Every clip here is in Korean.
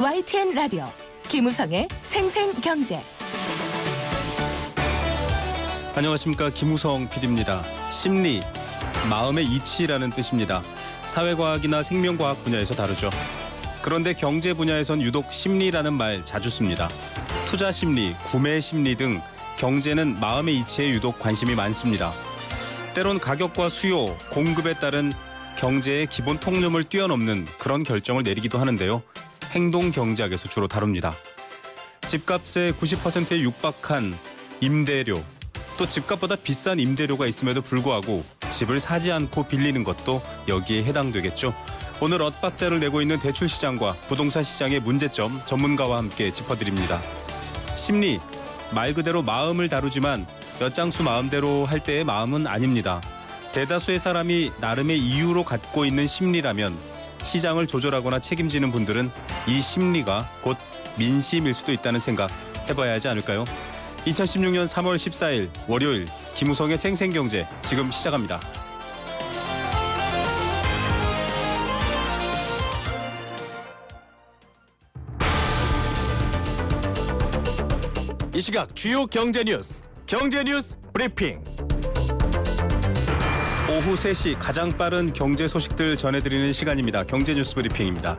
YTN 라디오 김우성의 생생경제. 안녕하십니까, 김우성 PD입니다. 심리, 마음의 이치라는 뜻입니다. 사회과학이나 생명과학 분야에서 다루죠. 그런데 경제 분야에선 유독 심리라는 말 자주 씁니다. 투자 심리, 구매 심리 등 경제는 마음의 이치에 유독 관심이 많습니다. 때론 가격과 수요, 공급에 따른 경제의 기본 통념을 뛰어넘는 그런 결정을 내리기도 하는데요. 행동경제학에서 주로 다룹니다. 집값의 90%에 육박한 임대료, 또 집값보다 비싼 임대료가 있음에도 불구하고 집을 사지 않고 빌리는 것도 여기에 해당되겠죠. 오늘 엇박자를 내고 있는 대출시장과 부동산 시장의 문제점 전문가와 함께 짚어드립니다. 심리, 말 그대로 마음을 다루지만 엿장수 마음대로 할 때의 마음은 아닙니다. 대다수의 사람이 나름의 이유로 갖고 있는 심리라면 시장을 조절하거나 책임지는 분들은 이 심리가 곧 민심일 수도 있다는 생각 해봐야 하지 않을까요? 2016년 3월 14일 월요일 김우성의 생생경제 지금 시작합니다. 이 시각 주요 경제 뉴스 브리핑. 오후 3시 가장 빠른 경제 소식들 전해드리는 시간입니다. 경제뉴스 브리핑입니다.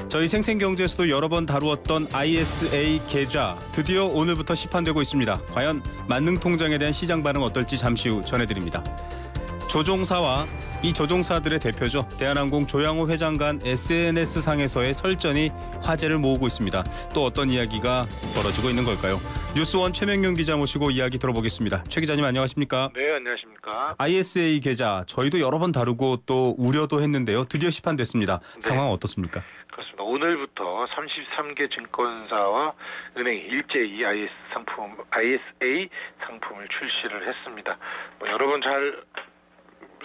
저희 생생경제에서도 여러 번 다루었던 ISA 계좌 드디어 오늘부터 시판되고 있습니다. 과연 만능통장에 대한 시장 반응 어떨지 잠시 후 전해드립니다. 조종사와 이 조종사들의 대표죠. 대한항공 조양호 회장 간 SNS상에서의 설전이 화제를 모으고 있습니다. 또 어떤 이야기가 벌어지고 있는 걸까요? 뉴스원 최명윤 기자 모시고 이야기 들어보겠습니다. 최 기자님 안녕하십니까? 네, 안녕하십니까? ISA 계좌 저희도 여러 번 다루고 또 우려도 했는데요. 드디어 시판됐습니다. 네. 상황 어떻습니까? 그렇습니다. 오늘부터 33개 증권사와 은행이 일제히 ISA 상품을 출시를 했습니다. 여러 번 잘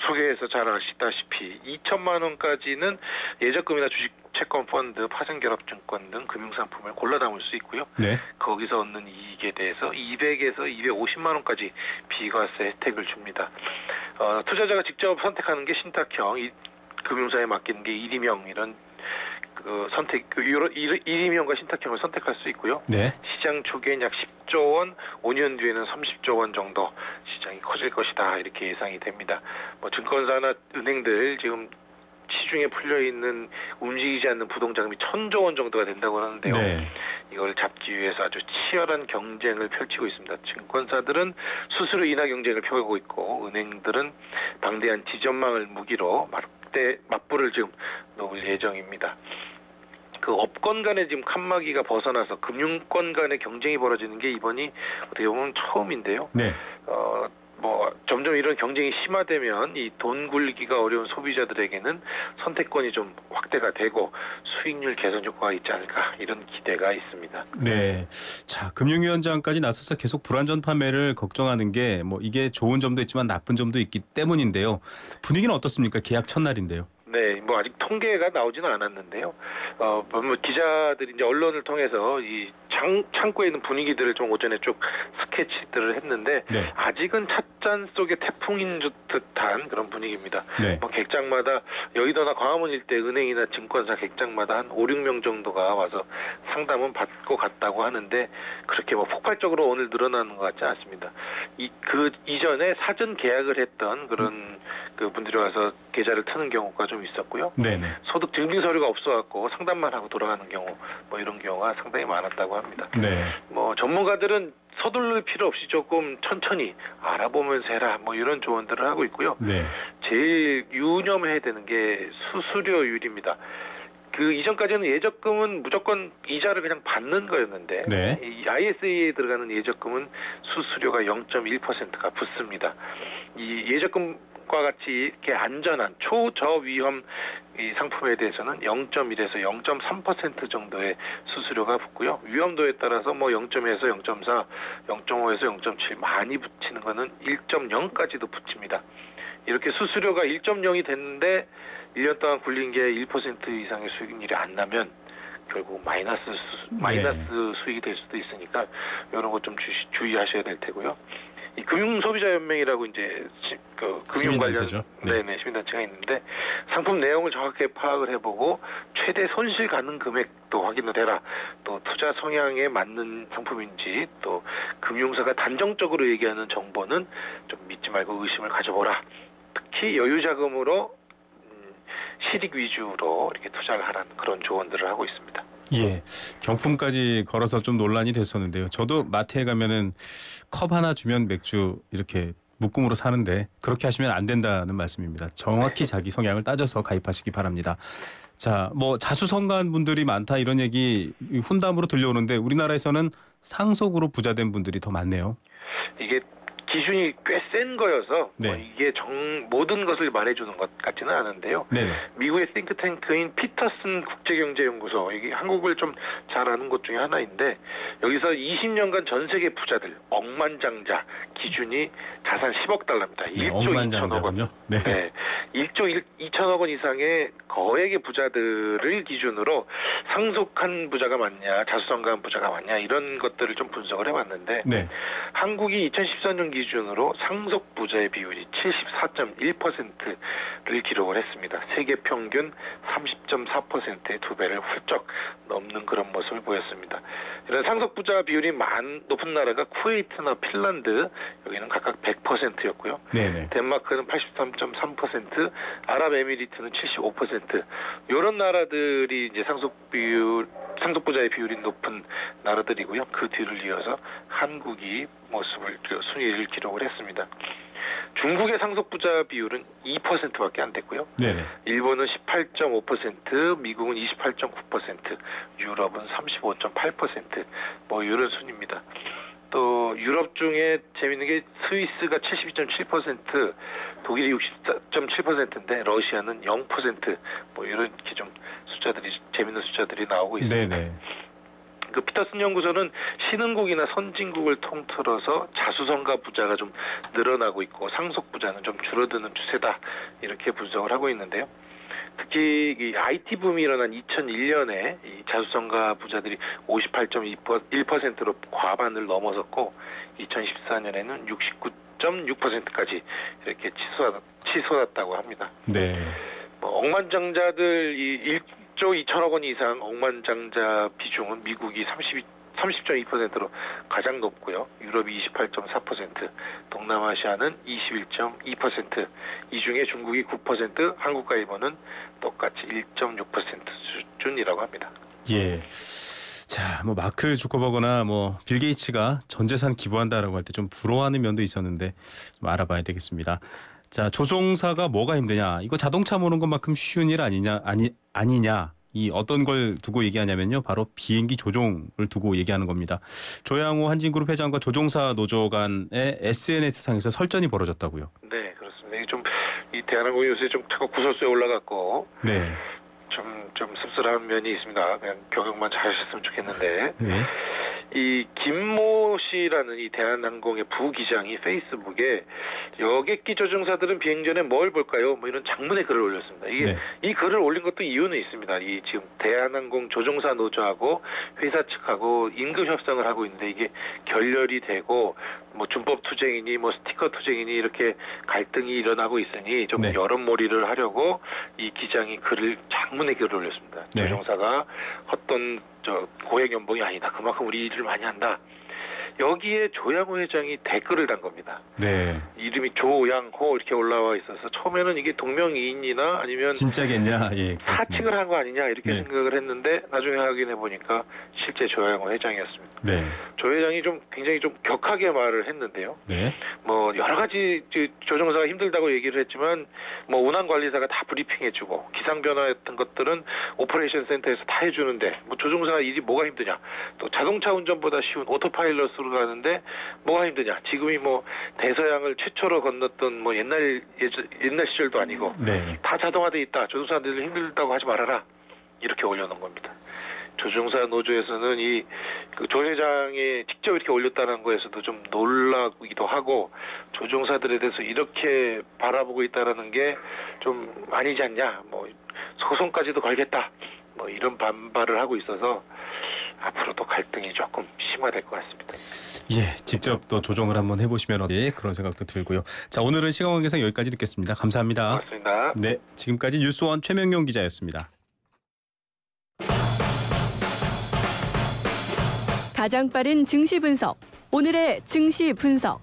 소개해서 잘 아시다시피 2천만 원까지는 예적금이나 주식, 채권, 펀드, 파생결합증권 등 금융상품을 골라 담을 수 있고요. 네. 거기서 얻는 이익에 대해서 200에서 250만 원까지 비과세 혜택을 줍니다. 투자자가 직접 선택하는 게 신탁형, 금융사에 맡기는 게 일임형 이런 선택, 1임형과 신탁형을 선택할 수 있고요. 네. 시장 초기엔 약 10조 원, 5년 뒤에는 30조 원 정도 시장이 커질 것이다 이렇게 예상이 됩니다. 증권사나 은행들 지금 시중에 풀려있는 움직이지 않는 부동자금이 1,000조 원 정도가 된다고 하는데요. 네. 이걸 잡기 위해서 아주 치열한 경쟁을 펼치고 있습니다. 증권사들은 수수료 인하 경쟁을 펴고 있고 은행들은 방대한 지점망을 무기로 맞불을 지금 놓을 예정입니다. 그 업권 간의 지금 칸막이가 벗어나서 금융권 간의 경쟁이 벌어지는 게 이번이 어떻게 보면 처음인데요. 네. 점점 이런 경쟁이 심화되면 이 돈 굴리기가 어려운 소비자들에게는 선택권이 좀 확대가 되고 수익률 개선 효과가 있지 않을까 이런 기대가 있습니다. 네. 자, 금융위원장까지 나서서 계속 불안전 판매를 걱정하는 게 이게 좋은 점도 있지만 나쁜 점도 있기 때문인데요. 분위기는 어떻습니까? 계약 첫날인데요. 네, 아직 통계가 나오지는 않았는데요. 기자들이 이제 언론을 통해서 이 창고에 있는 분위기들을 좀 오전에 쭉 스케치들을 했는데 네. 아직은 찻잔 속에 태풍인 듯한 그런 분위기입니다. 네. 객장마다 여의도나 광화문 일대 은행이나 증권사 객장마다 한 5, 6명 정도가 와서 상담은 받고 갔다고 하는데 그렇게 폭발적으로 오늘 늘어나는 것 같지 않습니다. 그 이전에 사전 계약을 했던 그런 그 분들이 와서 계좌를 트는 경우가 좀 있었고요. 네네. 소득 증빙 서류가 없어갖고 상담만 하고 돌아가는 경우 이런 경우가 상당히 많았다고 합니다. 네. 전문가들은 서둘릴 필요 없이 조금 천천히 알아보면서 해라 이런 조언들을 하고 있고요. 네. 제일 유념해야 되는 게 수수료율입니다. 그 이전까지는 예적금은 무조건 이자를 그냥 받는 거였는데 네. 이 ISA에 들어가는 예적금은 수수료가 0.1%가 붙습니다. 이 예적금과 같이 이렇게 안전한 초저위험 이 상품에 대해서는 0.1에서 0.3% 정도의 수수료가 붙고요. 위험도에 따라서 0.1에서 0.4, 0.5에서 0.7 많이 붙이는 거는 1.0까지도 붙입니다. 이렇게 수수료가 1.0이 됐는데 1년 동안 굴린 게 1% 이상의 수익률이 안 나면 결국 마이너스 수익이 될 수도 있으니까 이런 것 좀 주의하셔야 될 테고요. 이 금융소비자연맹이라고 이제 그 금융 관련 시민단체죠. 네. 네네 시민단체가 있는데 상품 내용을 정확하게 파악을 해보고 최대 손실 가능 금액도 확인을 해라. 또 투자 성향에 맞는 상품인지 또 금융사가 단정적으로 얘기하는 정보는 좀 믿지 말고 의심을 가져보라. 특히 여유 자금으로 실익 위주로 이렇게 투자를 하라는 그런 조언들을 하고 있습니다. 예, 경품까지 걸어서 좀 논란이 됐었는데요. 저도 마트에 가면은 컵 하나 주면 맥주 이렇게 묶음으로 사는데 그렇게 하시면 안 된다는 말씀입니다. 정확히 자기 성향을 따져서 가입하시기 바랍니다. 자, 뭐 자수성가한 분들이 많다 이런 얘기 훈담으로 들려오는데 우리나라에서는 상속으로 부자된 분들이 더 많네요. 이게 기준이 꽤 센 거여서 네. 이게 모든 것을 말해주는 것 같지는 않은데요. 네. 미국의 싱크탱크인 피터슨 국제경제연구소, 이게 한국을 좀 잘 아는 곳 중에 하나인데 여기서 20년간 전 세계 부자들 억만장자 기준이 자산 10억 달러입니다. 네, 1조 2천억 원. 네. 네. 1조 2천억 원 이상의 거액의 부자들을 기준으로 상속한 부자가 많냐, 자수성가한 부자가 많냐 이런 것들을 좀 분석을 해봤는데 네. 한국이 2014년 기준으로 상속 부자의 비율이 74.1%를 기록을 했습니다. 세계 평균 30.4%의 2배를 훌쩍 넘는 그런 모습을 보였습니다. 이런 상속 부자 비율이 높은 나라가 쿠웨이트나 핀란드, 여기는 각각 100%였고요. 네네. 덴마크는 83.3%, 아랍에미리트는 75%. 이런 나라들이 이제 상속 부자의 비율이 높은 나라들이고요. 그 뒤를 이어서 한국이 순위를 기록을 했습니다. 중국의 상속 부자 비율은 2%밖에 안 됐고요. 네네. 일본은 18.5%, 미국은 28.9%, 유럽은 35.8%, 뭐 이런 순입니다. 또 유럽 중에 재밌는 게 스위스가 72.7%, 독일이 64.7%인데 러시아는 0%, 뭐 이렇게 좀 재밌는 숫자들이 나오고 있습니다. 네네. 그 피터슨 연구소는 신흥국이나 선진국을 통틀어서 자수성가 부자가 좀 늘어나고 있고 상속 부자는 좀 줄어드는 추세다 이렇게 분석을 하고 있는데요. 특히 이 IT 붐이 일어난 2001년에 이 자수성가 부자들이 58.1%로 과반을 넘어섰고 2014년에는 69.6%까지 이렇게 치솟았다고 합니다. 네. 뭐 억만장자들 1조 2천억 원 이상 억만장자 비중은 미국이 30.2%로 가장 높고요. 유럽이 28.4%, 동남아시아는 21.2%, 이 중에 중국이 9%, 한국과 일본은 똑같이 1.6% 수준이라고 합니다. 예. 자, 뭐 마크 주커버거나 뭐 빌 게이츠가 전 재산 기부한다라고 할 때 좀 부러워하는 면도 있었는데 좀 알아봐야 되겠습니다. 자, 조종사가 뭐가 힘드냐? 이거 자동차 모는 것만큼 쉬운 일 아니냐? 이 어떤 걸 두고 얘기하냐면요. 바로 비행기 조종을 두고 얘기하는 겁니다. 조양호 한진그룹 회장과 조종사 노조 간의 SNS상에서 설전이 벌어졌다고요. 네, 그렇습니다. 이게 이 대한항공이 요새 좀 자꾸 구설수에 올라갔고 네. 좀 씁쓸한 면이 있습니다. 그냥 경영만 잘하셨으면 좋겠는데. 네. 이 김모 씨라는 이 대한항공의 부기장이 페이스북에 여객기 조종사들은 비행 전에 뭘 볼까요? 뭐 이런 장문의 글을 올렸습니다. 이게 네. 이 글을 올린 것도 이유는 있습니다. 이 지금 대한항공 조종사 노조하고 회사 측하고 임금 협상을 하고 있는데 이게 결렬이 되고 뭐 준법 투쟁이니 뭐 스티커 투쟁이니 이렇게 갈등이 일어나고 있으니 좀 네. 여론몰이를 하려고 이 기장이 장문의 글을 올렸습니다. 네. 조종사가 어떤 고액 연봉이 아니다. 그만큼 우리 일을 많이 한다. 여기에 조양호 회장이 댓글을 단 겁니다. 네. 이름이 조양호 이렇게 올라와 있어서 처음에는 이게 동명이인이나 아니면 진짜겠냐? 예. 사칭을 한 거 아니냐 이렇게 네. 생각을 했는데 나중에 확인해 보니까 실제 조양호 회장이었습니다. 네. 조 회장이 굉장히 격하게 말을 했는데요. 네. 뭐 여러 가지 조종사가 힘들다고 얘기를 했지만 뭐 운항 관리사가 다 브리핑해주고 기상 변화 같은 것들은 오퍼레이션 센터에서 다 해주는데 뭐 조종사 일이 뭐가 힘드냐? 또 자동차 운전보다 쉬운 오토파일럿으로 가는데 뭐가 힘드냐? 지금이 뭐 대서양을 최초로 건넜던 뭐 옛날 시절도 아니고 네. 다 자동화돼 있다. 조종사들 힘들다고 하지 말아라. 이렇게 올려놓은 겁니다. 조종사 노조에서는 조 회장이 직접 이렇게 올렸다는 거에서도 좀 놀라기도 하고 조종사들에 대해서 이렇게 바라보고 있다라는 게 좀 아니지 않냐, 뭐 소송까지도 걸겠다, 뭐 이런 반발을 하고 있어서 앞으로도 갈등이 조금 심화될 것 같습니다. 예, 직접 또 조정을 한번 해보시면 어때 그런 생각도 들고요. 자, 오늘은 시간관계상 여기까지 듣겠습니다. 감사합니다. 고맙습니다. 네, 지금까지 뉴스원 최명용 기자였습니다. 가장 빠른 증시 분석. 오늘의 증시 분석.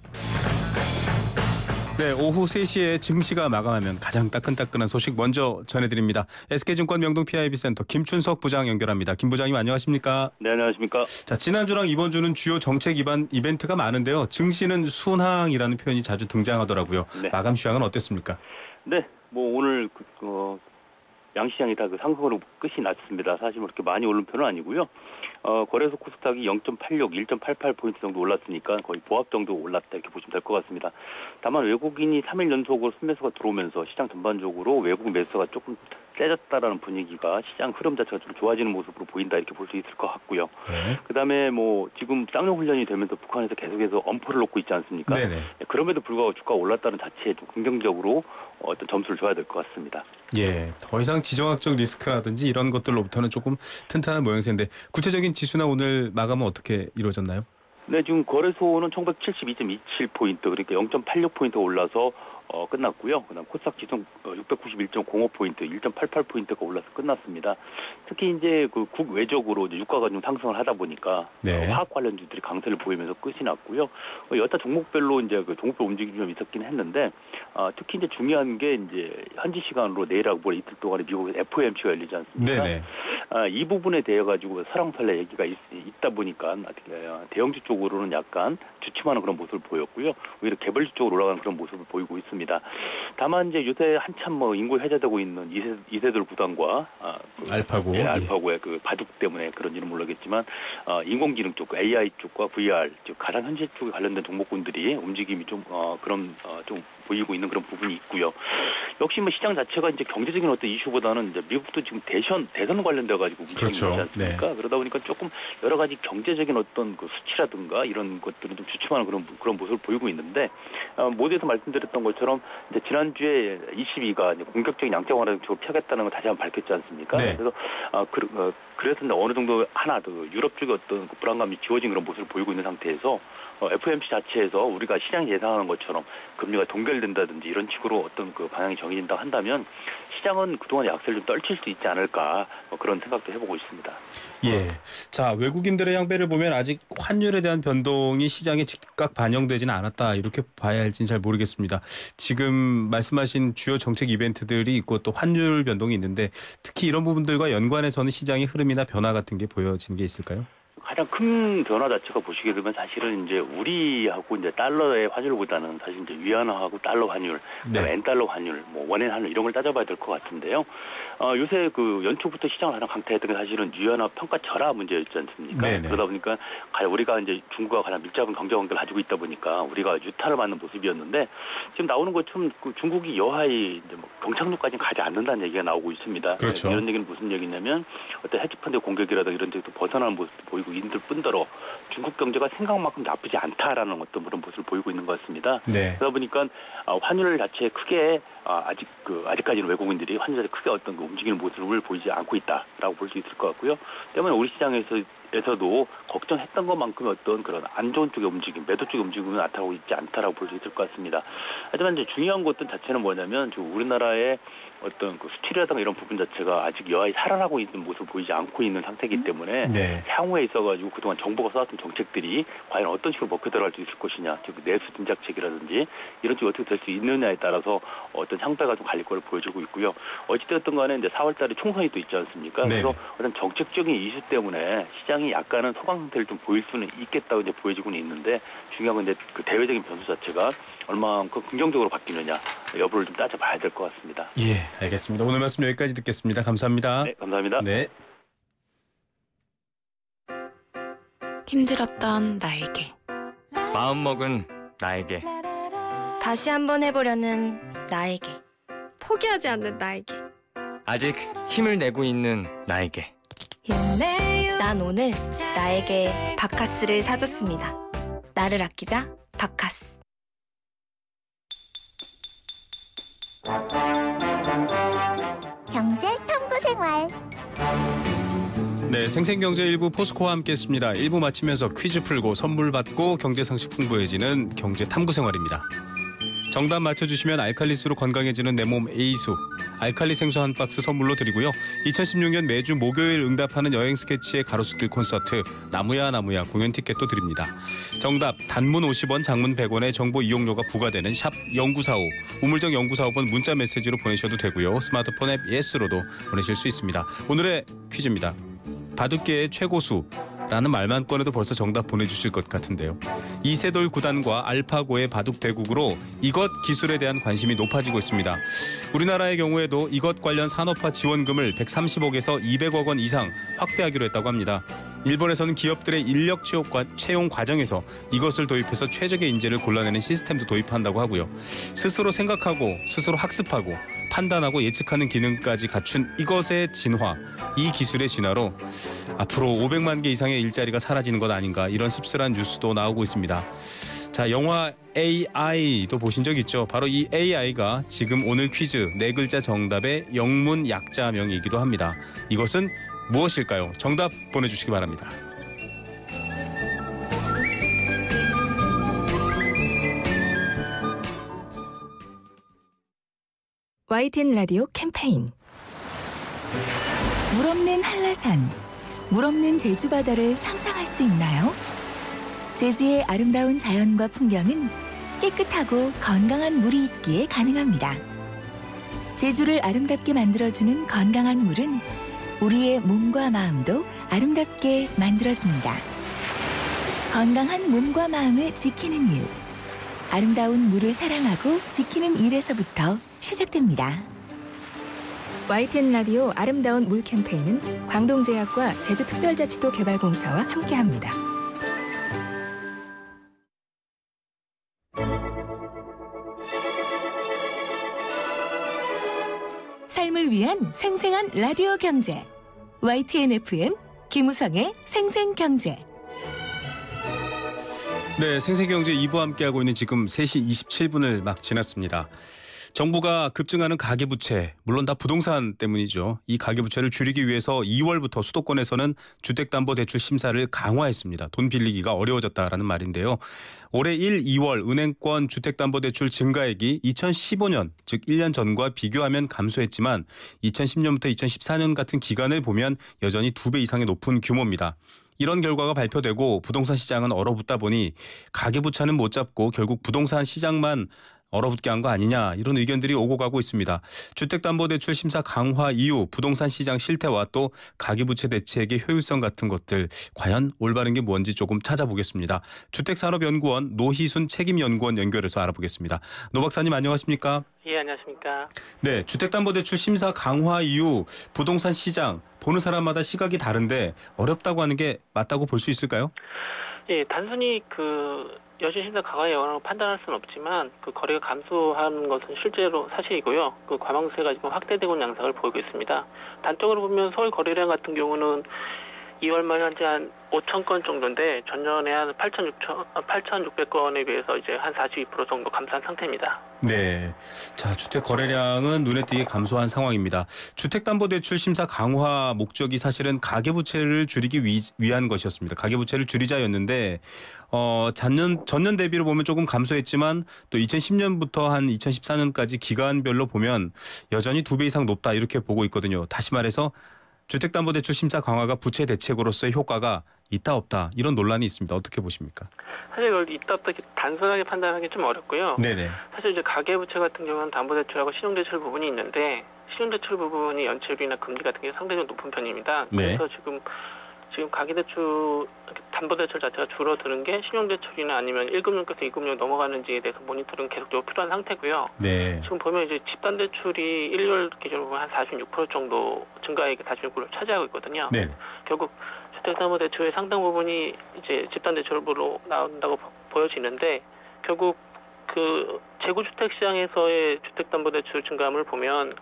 네, 오후 3시에 증시가 마감하면 가장 따끈따끈한 소식 먼저 전해드립니다. SK증권 명동 PIB센터 김춘석 부장 연결합니다. 김 부장님 안녕하십니까? 네, 안녕하십니까? 자, 지난주랑 이번 주는 주요 정책 기반 이벤트가 많은데요. 증시는 순항이라는 표현이 자주 등장하더라고요. 네. 마감 시황은 어땠습니까? 네, 뭐 오늘 양시장이 다 상승으로 끝이 났습니다. 사실 그렇게 많이 오른 편은 아니고요. 거래소 코스닥이 0.86, 1.88포인트 정도 올랐으니까 거의 보합 정도 올랐다 이렇게 보시면 될 것 같습니다. 다만 외국인이 3일 연속으로 순매수가 들어오면서 시장 전반적으로 외국 매수가 조금 세졌다라는 분위기가 시장 흐름 자체가 좀 좋아지는 모습으로 보인다 이렇게 볼 수 있을 것 같고요. 네. 그다음에 뭐 지금 쌍용 훈련이 되면서 북한에서 계속해서 엄포를 놓고 있지 않습니까? 네네. 그럼에도 불구하고 주가가 올랐다는 자체에 좀 긍정적으로 어떤 점수를 줘야 될 것 같습니다. 예, 더 이상 지정학적 리스크라든지 이런 것들로부터는 조금 튼튼한 모양새인데 구체적인 지수나 오늘 마감은 어떻게 이루어졌나요? 네, 지금 거래소는 1972.27포인트, 그러니까 0.86포인트 올라서 끝났고요. 그다음 코스닥 지수 691.05포인트, 1.88포인트가 올라서 끝났습니다. 특히 이제 그 국외적으로 이제 유가가 좀 상승을 하다 보니까 네. 화학 관련주들이 강세를 보이면서 끝이 났고요. 여타 종목별로 이제 그 종목별 움직임이 좀 있었긴 했는데 특히 이제 중요한 게 이제 현지 시간으로 내일하고 모레 이틀 동안에 미국에서 FOMC가 열리지 않습니까? 네네. 이 부분에 대해 가지고 설왕설래 얘기가 있다 보니까 대형주 쪽으로는 약간 주춤하는 그런 모습을 보였고요. 오히려 개별주 쪽으로 올라가는 그런 모습을 보이고 있습니다. 다만 이제 요새 한참 뭐 인구 해제되고 있는 이세돌 구단과 알파고, 알파고의 그 바둑 때문에 그런지는 모르겠지만 인공지능 쪽, AI 쪽과 VR 즉 가상 현실 쪽에 관련된 종목군들이 움직임이 좀 좀 보이고 있는 그런 부분이 있고요. 역시 뭐 시장 자체가 이제 경제적인 어떤 이슈보다는 이제 미국도 지금 대선 관련돼 가지고 움직이고 있지 않습니까? 네. 그러다 보니까 조금 여러 가지 경제적인 어떤 그 수치라든가 이런 것들은 좀 주춤하는 그런 모습을 보이고 있는데 모두에서 말씀드렸던 것처럼 이제 지난주에 22가 이제 공격적인 양적 완화 정책을 펴겠다는 걸 다시 한번 밝혔지 않습니까? 네. 그래서 그래서 어느 정도 하나 더 유럽 쪽의 어떤 그 불안감이 지워진 그런 모습을 보이고 있는 상태에서 FOMC 자체에서 우리가 시장이 예상하는 것처럼 금리가 동결된다든지 이런 식으로 어떤 그 방향이 정해진다 한다면 시장은 그동안 약세를 좀 떨칠 수 있지 않을까 그런 생각도 해보고 있습니다. 예. 자, 외국인들의 향배를 보면 아직 환율에 대한 변동이 시장에 즉각 반영되지는 않았다 이렇게 봐야 할지는 잘 모르겠습니다. 지금 말씀하신 주요 정책 이벤트들이 있고 또 환율 변동이 있는데 특히 이런 부분들과 연관해서는 시장의 흐름이나 변화 같은 게 보여지는 게 있을까요? 가장 큰 변화 자체가 보시게 되면 사실은 이제 우리하고 이제 달러의 환율보다는 사실 이제 위안화하고 달러 환율, 네. 엔달러 환율, 뭐 원엔 환율 이런 걸 따져봐야 될 것 같은데요. 요새 그 연초부터 시장을 가장 강타했던 게 사실은 위안화 평가 절하 문제였지 않습니까? 네네. 그러다 보니까 우리가 이제 중국과 가장 밀접한 경제 관계를 가지고 있다 보니까 우리가 유탄을 맞는 모습이었는데 지금 나오는 것처럼 그 중국이 여하의 이제 뭐 경착륙까지는 가지 않는다는 얘기가 나오고 있습니다. 그렇죠. 이런 얘기는 무슨 얘기냐면 어떤 헤지펀드 공격이라든가 이런 데도 벗어나는 모습도 보이고 인들 뿐더러 중국 경제가 생각만큼 나쁘지 않다라는 어떤 그런 모습을 보이고 있는 것 같습니다. 네. 그러다 보니까 환율 자체에 크게 아직까지는 외국인들이 환율 자체에 크게 어떤 그 움직이는 모습을 보이지 않고 있다라고 볼 수 있을 것 같고요. 때문에 우리 시장에서도 걱정했던 것만큼 어떤 그런 안 좋은 쪽의 움직임, 매도 쪽의 움직임이 나타나고 있지 않다라고 볼 수 있을 것 같습니다. 하지만 이제 중요한 것들 자체는 뭐냐면 우리나라의 어떤 그 수출이라든가 이런 부분 자체가 아직 여하히 살아나고 있는 모습을 보이지 않고 있는 상태이기 때문에 네. 향후에 있어가지고 그동안 정부가 써왔던 정책들이 과연 어떤 식으로 먹혀 들어갈 수 있을 것이냐, 즉 내수 진작책이라든지 이런 쪽이 어떻게 될 수 있느냐에 따라서 어떤 향배가 좀 갈릴 걸 보여주고 있고요. 어찌됐든 간에 이제 4월달에 총선이 또 있지 않습니까? 네. 그래서 어떤 정책적인 이슈 때문에 시장이 약간은 소강 상태를 좀 보일 수는 있겠다고 이제 보여지고는 있는데 중요한 건 이제 그 대외적인 변수 자체가 얼마만큼 긍정적으로 바뀌느냐 여부를 좀 따져봐야 될 것 같습니다. 예, 알겠습니다. 오늘 말씀 여기까지 듣겠습니다. 감사합니다. 네, 감사합니다. 네. 힘들었던 나에게 마음먹은 나에게 다시 한번 해보려는 나에게 포기하지 않는 나에게 아직 힘을 내고 있는 나에게 난 오늘 나에게 바카스를 사줬습니다. 나를 아끼자 바카스. 경제 탐구 생활 네, 생생경제 1부 포스코와 함께했습니다. 1부 마치면서 퀴즈 풀고 선물 받고 경제상식 풍부해지는 경제탐구생활입니다. 정답 맞춰주시면 알칼리수로 건강해지는 내 몸 에이수 알칼리 생수 한 박스 선물로 드리고요. 2016년 매주 목요일 응답하는 여행 스케치의 가로수길 콘서트 나무야 공연 티켓도 드립니다. 정답 단문 50원 장문 100원의 정보 이용료가 부과되는 샵 0945 우물정 0945번 문자 메시지로 보내셔도 되고요. 스마트폰 앱 예스로도 보내실 수 있습니다. 오늘의 퀴즈입니다. 바둑계의 최고수라는 말만 꺼내도 벌써 정답 보내주실 것 같은데요. 이세돌 구단과 알파고의 바둑 대국으로 이것 기술에 대한 관심이 높아지고 있습니다. 우리나라의 경우에도 이것 관련 산업화 지원금을 130억에서 200억 원 이상 확대하기로 했다고 합니다. 일본에서는 기업들의 인력 채용 과정에서 이것을 도입해서 최적의 인재를 골라내는 시스템도 도입한다고 하고요. 스스로 생각하고 스스로 학습하고 판단하고 예측하는 기능까지 갖춘 이것의 진화, 이 기술의 진화로 앞으로 500만 개 이상의 일자리가 사라지는 것 아닌가 이런 씁쓸한 뉴스도 나오고 있습니다. 자, 영화 AI도 보신 적 있죠? 바로 이 AI가 지금 오늘 퀴즈 4글자 정답의 영문 약자명이기도 합니다. 이것은 무엇일까요? 정답 보내주시기 바랍니다. YTN 라디오 캠페인 물 없는 한라산, 물 없는 제주 바다를 상상할 수 있나요? 제주의 아름다운 자연과 풍경은 깨끗하고 건강한 물이 있기에 가능합니다. 제주를 아름답게 만들어주는 건강한 물은 우리의 몸과 마음도 아름답게 만들어줍니다. 건강한 몸과 마음을 지키는 일. 아름다운 물을 사랑하고 지키는 일에서부터 시작됩니다. YTN 라디오 아름다운 물 캠페인은 광동제약과 제주특별자치도 개발공사와 함께합니다. 삶을 위한 생생한 라디오 경제. YTN FM 김우성의 생생경제. 네, 생생경제 2부 함께하고 있는 지금 3시 27분을 막 지났습니다. 정부가 급증하는 가계부채, 물론 다 부동산 때문이죠. 이 가계부채를 줄이기 위해서 2월부터 수도권에서는 주택담보대출 심사를 강화했습니다. 돈 빌리기가 어려워졌다라는 말인데요. 올해 1, 2월 은행권 주택담보대출 증가액이 2015년, 즉 1년 전과 비교하면 감소했지만 2010년부터 2014년 같은 기간을 보면 여전히 2배 이상의 높은 규모입니다. 이런 결과가 발표되고 부동산 시장은 얼어붙다 보니 가계부채는 못 잡고 결국 부동산 시장만 얼어붙게 한 거 아니냐 이런 의견들이 오고 가고 있습니다. 주택담보대출 심사 강화 이후 부동산 시장 실태와 또 가계부채 대책의 효율성 같은 것들 과연 올바른 게 뭔지 조금 찾아보겠습니다. 주택산업연구원 노희순 책임연구원 연결해서 알아보겠습니다. 노 박사님 안녕하십니까? 예, 안녕하십니까? 네, 주택담보대출 심사 강화 이후 부동산 시장 보는 사람마다 시각이 다른데 어렵다고 하는 게 맞다고 볼 수 있을까요? 예, 단순히 여신 심사 강화의 영향을 판단할 수는 없지만 거래가 감소하는 것은 실제로 사실이고요. 과방세가 지금 확대되고 있는 양상을 보이고 있습니다. 단적으로 보면 서울 거래량 같은 경우는 2월 말 현재 한 5천 건 정도인데 전년에 한 8,600건에 비해서 이제 한 42% 정도 감소한 상태입니다. 네, 자 주택 거래량은 눈에 띄게 감소한 상황입니다. 주택담보대출 심사 강화 목적이 사실은 가계부채를 줄이기 위한 것이었습니다. 가계부채를 줄이자였는데 전년 대비로 보면 조금 감소했지만 또 2010년부터 한 2014년까지 기간별로 보면 여전히 2배 이상 높다 이렇게 보고 있거든요. 다시 말해서 주택담보대출 심사 강화가 부채 대책으로서의 효과가 있다 없다 이런 논란이 있습니다. 어떻게 보십니까? 사실 이걸 있다 없다 단순하게 판단하기 좀 어렵고요. 네네. 사실 이제 가계부채 같은 경우는 담보대출하고 신용대출 부분이 있는데 신용대출 부분이 연체율이나 금리 같은 게 상대적으로 높은 편입니다. 네. 그래서 지금 가계대출, 담보대출 자체가 줄어드는 게 신용대출이나 아니면 1금융께서 2금융 넘어가는지에 대해서 모니터링 계속적으로 필요한 상태고요. 네. 지금 보면 이제 집단대출이 1월 기준으로 보면 한 46% 정도 증가액의 46%를 차지하고 있거든요. 네. 결국 주택담보대출의 상당 부분이 이제 집단대출로 나온다고 보여지는데 결국 재구주택 시장에서의 주택담보대출 증가함을 보면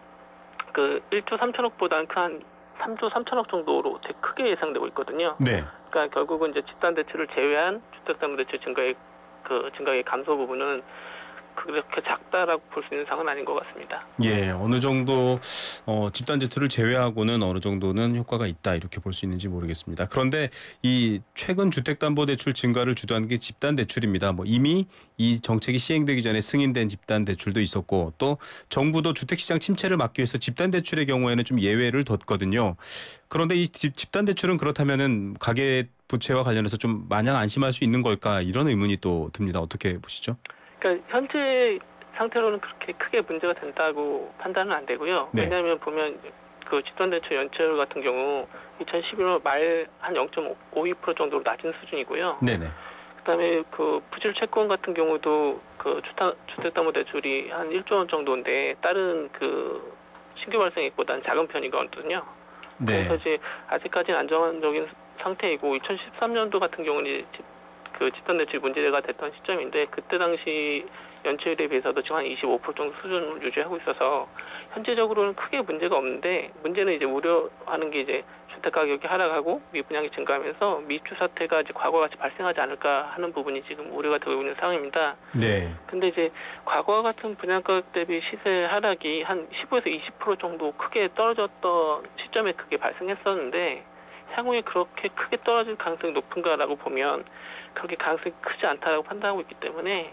1조 3천억보다는 한 3조 3천억 정도로 되게 크게 예상되고 있거든요. 네. 그러니까 결국은 이제 집단대출을 제외한 주택담보대출 증가액 감소 부분은 그렇게 작다라고 볼 수 있는 상황은 아닌 것 같습니다. 예, 어느 정도 집단 대출을 제외하고는 어느 정도는 효과가 있다 이렇게 볼 수 있는지 모르겠습니다. 그런데 이 최근 주택담보대출 증가를 주도한 게 집단 대출입니다. 뭐 이미 이 정책이 시행되기 전에 승인된 집단 대출도 있었고 또 정부도 주택시장 침체를 막기 위해서 집단 대출의 경우에는 좀 예외를 뒀거든요. 그런데 이 집단 대출은 그렇다면은 가계 부채와 관련해서 좀 마냥 안심할 수 있는 걸까 이런 의문이 또 듭니다. 어떻게 보시죠? 그러니까 현재 상태로는 그렇게 크게 문제가 된다고 판단은 안 되고요. 네. 왜냐하면 보면 그 집단대출 연체율 같은 경우 2011년 말 한 0.52% 정도로 낮은 수준이고요. 네네. 그다음에 그 부실 채권 같은 경우도 그 주택담보대출이 한 1조 원 정도인데 다른 그 신규 발생액보다는 작은 편이거든요. 네. 그래서 이제 아직까지는 안정적인 상태이고 2013년도 같은 경우는 이제 그 집단대출 문제가 됐던 시점인데 그때 당시 연체율에 비해서도 지금 한 25% 정도 수준을 유지하고 있어서 현재적으로는 크게 문제가 없는데 문제는 이제 우려하는 게 이제 주택 가격이 하락하고 미분양이 증가하면서 미입주 사태가 이제 과거와 같이 발생하지 않을까 하는 부분이 지금 우려가 되고 있는 상황입니다. 네. 근데 이제 과거와 같은 분양가격 대비 시세 하락이 한 15에서 20% 정도 크게 떨어졌던 시점에 그게 발생했었는데 향후에 그렇게 크게 떨어질 가능성이 높은가라고 보면 그렇게 가능성이 크지 않다라고 판단하고 있기 때문에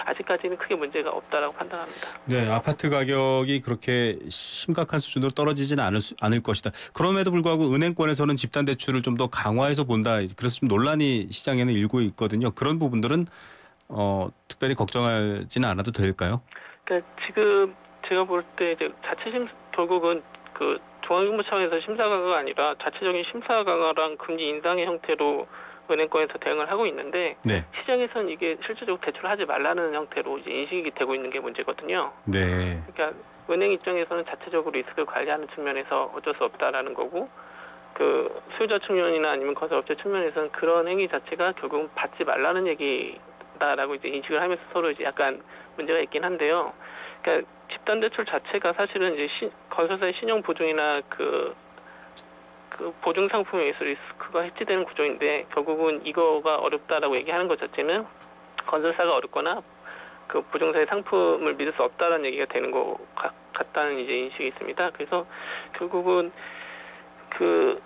아직까지는 크게 문제가 없다라고 판단합니다. 네, 아파트 가격이 그렇게 심각한 수준으로 떨어지지는 않을 것이다. 그럼에도 불구하고 은행권에서는 집단 대출을 좀 더 강화해서 본다. 그래서 좀 논란이 시장에는 일고 있거든요. 그런 부분들은 특별히 걱정하지는 않아도 될까요? 그러니까 지금 제가 볼 때 이제 결국은 그 중앙정부 차원에서 심사 강화가 아니라 자체적인 심사 강화랑 금리 인상의 형태로 은행권에서 대응을 하고 있는데 네. 시장에서는 이게 실질적으로 대출을 하지 말라는 형태로 이제 인식이 되고 있는 게 문제거든요. 네. 그러니까 은행 입장에서는 자체적으로 리스크를 관리하는 측면에서 어쩔 수 없다라는 거고 그 수요자 측면이나 아니면 건설업체 측면에서는 그런 행위 자체가 결국은 받지 말라는 얘기다라고 이제 인식을 하면서 서로 이제 약간 문제가 있긴 한데요. 그러니까 집단 대출 자체가 사실은 이제 건설사의 신용 보증이나 그 보증 상품에 의해서 리스크가 해지되는 구조인데 결국은 이거가 어렵다라고 얘기하는 것 자체는 건설사가 어렵거나 그 보증사의 상품을 믿을 수 없다라는 얘기가 되는 것 같다는 이제 인식이 있습니다. 그래서 결국은 그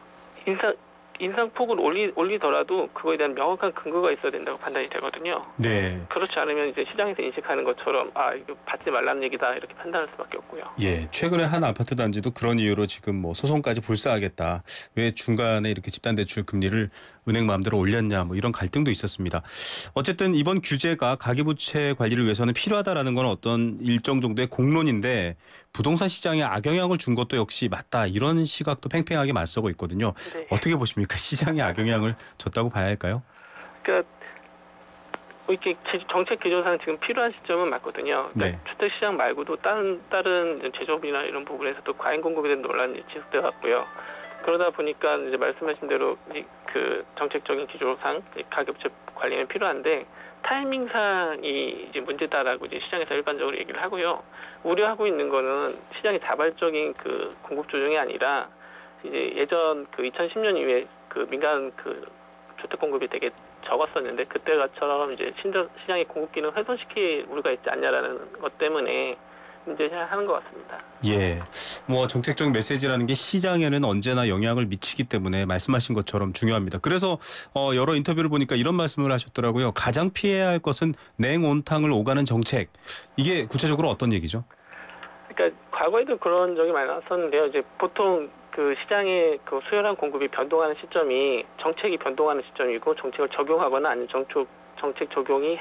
인상폭을 올리더라도 그거에 대한 명확한 근거가 있어야 된다고 판단이 되거든요. 네. 그렇지 않으면 이제 시장에서 인식하는 것처럼 이거 받지 말라는 얘기다 이렇게 판단할 수밖에 없고요. 예, 최근에 한 아파트 단지도 그런 이유로 지금 뭐 소송까지 불사하겠다. 왜 중간에 이렇게 집단 대출 금리를 은행 마음대로 올렸냐 뭐 이런 갈등도 있었습니다. 어쨌든 이번 규제가 가계부채 관리를 위해서는 필요하다라는 건 어떤 일정 정도의 공론인데 부동산 시장에 악영향을 준 것도 역시 맞다. 이런 시각도 팽팽하게 맞서고 있거든요. 네. 어떻게 보십니까? 시장에 악영향을 줬다고 봐야 할까요? 그러니까 이렇게 정책 기조상 지금 필요한 시점은 맞거든요. 그러니까 네. 주택 시장 말고도 다른 제조업이나 이런 부분에서도 과잉 공급에 대한 논란이 지속돼 왔고요. 그러다 보니까 이제 말씀하신 대로 그 정책적인 기조상 가계부채 관리는 필요한데 타이밍상이 이제 문제다라고 이제 시장에서 일반적으로 얘기를 하고요. 우려하고 있는 거는 시장의 자발적인 그 공급 조정이 아니라 이제 예전 그 2010년 이후에 그 민간 그 주택 공급이 되게 적었었는데 그때처럼 이제 시장의 공급 기능을 훼손시킬 우려가 있지 않냐라는 것 때문에 문제하는 것 같습니다. 예, 뭐 정책적인 메시지라는 게 시장에는 언제나 영향을 미치기 때문에 말씀하신 것처럼 중요합니다. 그래서 여러 인터뷰를 보니까 이런 말씀을 하셨더라고요. 가장 피해야 할 것은 냉온탕을 오가는 정책. 이게 구체적으로 어떤 얘기죠? 그러니까 과거에도 그런 적이 많이 나왔었는데요. 이제 보통 그 시장의 그 수요랑 공급이 변동하는 시점이 정책이 변동하는 시점이고 정책을 적용하거나 아니면 정책 적용이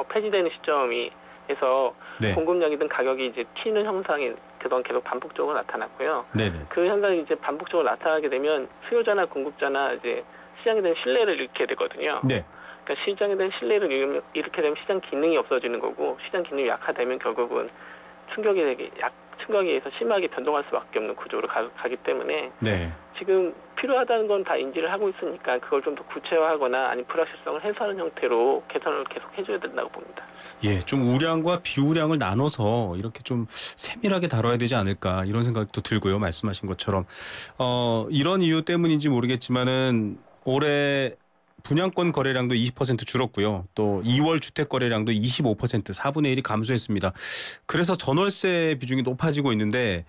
폐지되는 시점이 해서 네. 공급량이든 가격이 이제 튀는 현상이 그동안 계속 반복적으로 나타났고요. 네네. 그 현상이 이제 반복적으로 나타나게 되면 수요자나 공급자나 이제 시장에 대한 신뢰를 잃게 되거든요. 네. 그러니까 시장에 대한 신뢰를 잃게 되면 시장 기능이 없어지는 거고 시장 기능이 약화되면 결국은 충격에 의해서 심하게 변동할 수밖에 없는 구조로 가기 때문에 네. 지금 필요하다는 건 다 인지를 하고 있으니까 그걸 좀 더 구체화하거나 아니면 불확실성을 해소하는 형태로 개선을 계속 해줘야 된다고 봅니다. 예, 좀 우량과 비우량을 나눠서 이렇게 좀 세밀하게 다뤄야 되지 않을까 이런 생각도 들고요. 말씀하신 것처럼 이런 이유 때문인지 모르겠지만은 올해 분양권 거래량도 20% 줄었고요. 또 2월 주택 거래량도 25% 4분의 1이 감소했습니다. 그래서 전월세 비중이 높아지고 있는데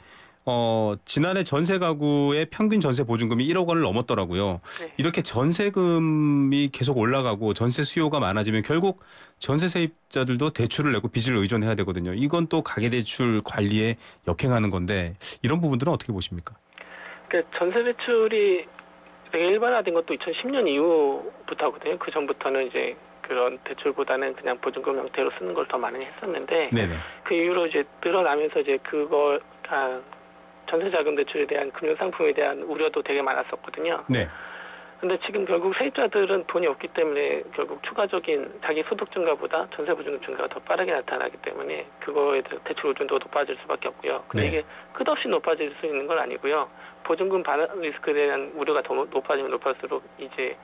지난해 전세 가구의 평균 전세 보증금이 1억 원을 넘었더라고요. 네. 이렇게 전세금이 계속 올라가고 전세 수요가 많아지면 결국 전세 세입자들도 대출을 내고 빚을 의존해야 되거든요. 이건 또 가계대출 관리에 역행하는 건데 이런 부분들은 어떻게 보십니까? 그러니까 전세 대출이 되게 일반화된 것도 2010년 이후부터거든요. 그 전부터는 이제 그런 대출보다는 그냥 보증금 형태로 쓰는 걸 더 많이 했었는데 네네. 그 이후로 이제 늘어나면서 이제 그걸 전세자금 대출에 대한 금융 상품에 대한 우려도 되게 많았었거든요. 네. 근데 지금 결국 세입자들은 돈이 없기 때문에 결국 추가적인 자기 소득 증가보다 전세 보증금 증가가 더 빠르게 나타나기 때문에 그거에 대해서 대출 의존도가 높아질 수밖에 없고요. 근데 네. 이게 끝없이 높아질 수 있는 건 아니고요. 보증금 반환 리스크에 대한 우려가 더 높아지면 높아질수록 이제